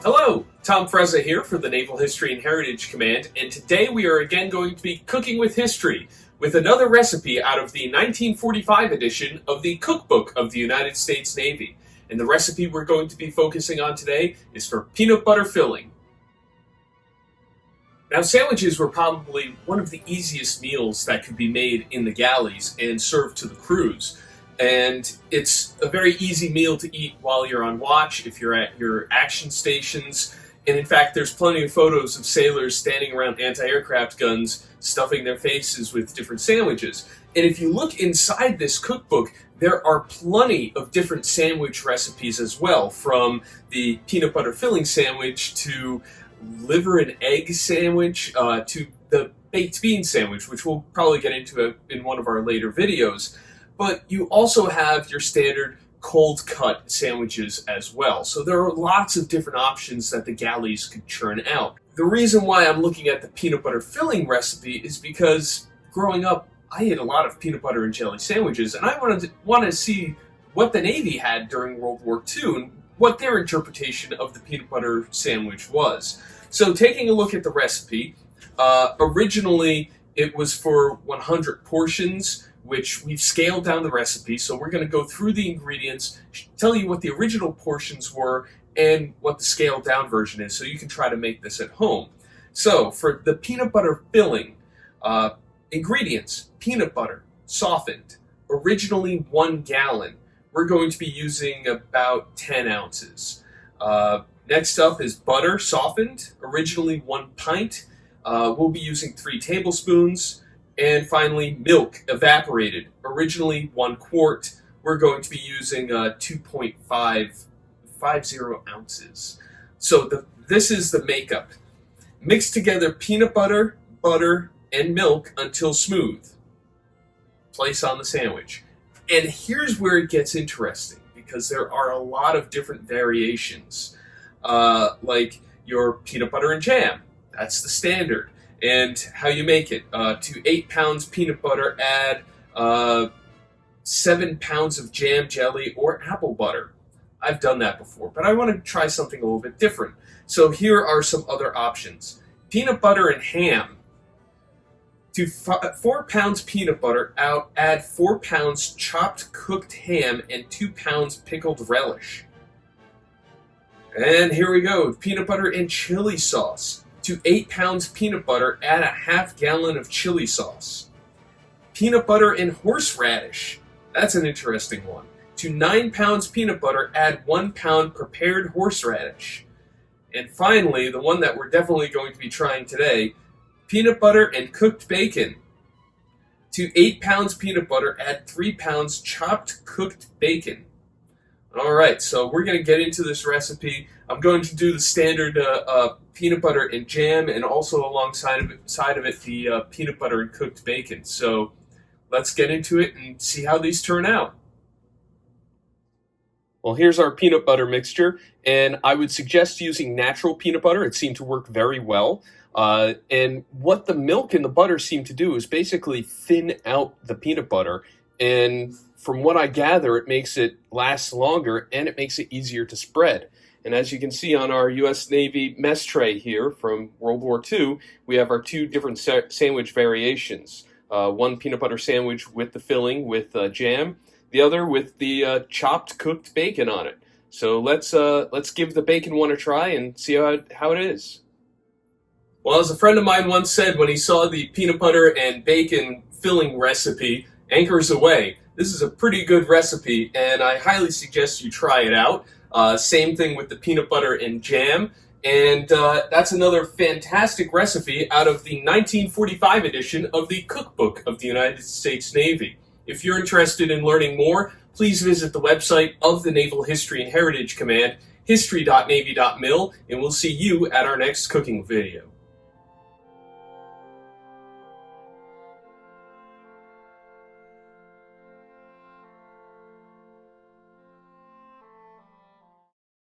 Hello, Tom Frezza here for the Naval History and Heritage Command, and today we are again going to be cooking with history with another recipe out of the 1945 edition of the Cookbook of the United States Navy. And the recipe we're going to be focusing on today is for peanut butter filling. Now, sandwiches were probably one of the easiest meals that could be made in the galleys and served to the crews. And it's a very easy meal to eat while you're on watch, if you're at your action stations. And in fact, there's plenty of photos of sailors standing around anti-aircraft guns, stuffing their faces with different sandwiches. And if you look inside this cookbook, there are plenty of different sandwich recipes as well, from the peanut butter filling sandwich to liver and egg sandwich to the baked bean sandwich, which we'll probably get into in one of our later videos. But you also have your standard cold cut sandwiches as well. So there are lots of different options that the galleys could churn out. The reason why I'm looking at the peanut butter filling recipe is because growing up, I ate a lot of peanut butter and jelly sandwiches, and I wanted to see what the Navy had during World War II and what their interpretation of the peanut butter sandwich was. So taking a look at the recipe, originally it was for 100 portions, which we've scaled down the recipe, so we're going to go through the ingredients, tell you what the original portions were, and what the scaled down version is, so you can try to make this at home. So, for the peanut butter filling, ingredients: peanut butter, softened, originally 1 gallon. We're going to be using about 10 ounces. Next up is butter, softened, originally 1 pint. We'll be using 3 tablespoons. And finally, milk, evaporated, originally 1 quart. We're going to be using 2.550 ounces. So this is the makeup. Mix together peanut butter, butter, and milk until smooth. Place on the sandwich. And here's where it gets interesting, because there are a lot of different variations. Like your peanut butter and jam, that's the standard. And how you make it. To 8 pounds peanut butter, add 7 pounds of jam jelly or apple butter. I've done that before, but I want to try something a little bit different. So here are some other options. Peanut butter and ham. To 4 pounds peanut butter, add 4 pounds chopped cooked ham and 2 pounds pickled relish. And here we go, peanut butter and chili sauce. To 8 pounds peanut butter, add a ½ gallon of chili sauce. Peanut butter and horseradish. That's an interesting one. To 9 pounds peanut butter, add 1 pound prepared horseradish. And finally, the one that we're definitely going to be trying today, peanut butter and cooked bacon. To 8 pounds peanut butter, add 3 pounds chopped cooked bacon. Alright, so we're going to get into this recipe. I'm going to do the standard peanut butter and jam, and also alongside of it the peanut butter and cooked bacon. So let's get into it and see how these turn out. Well, here's our peanut butter mixture, and I would suggest using natural peanut butter. It seemed to work very well. And what the milk and the butter seem to do is basically thin out the peanut butter, and from what I gather, it makes it last longer and it makes it easier to spread. And as you can see on our U.S. Navy mess tray here from World War II, we have our 2 different sandwich variations. One peanut butter sandwich with the filling with jam, the other with the chopped cooked bacon on it. So let's give the bacon one a try and see how it is. Well, as a friend of mine once said when he saw the peanut butter and bacon filling recipe, anchors away. This is a pretty good recipe, and I highly suggest you try it out. Same thing with the peanut butter and jam, and that's another fantastic recipe out of the 1945 edition of the Cookbook of the United States Navy. If you're interested in learning more, please visit the website of the Naval History and Heritage Command, history.navy.mil, and we'll see you at our next cooking video.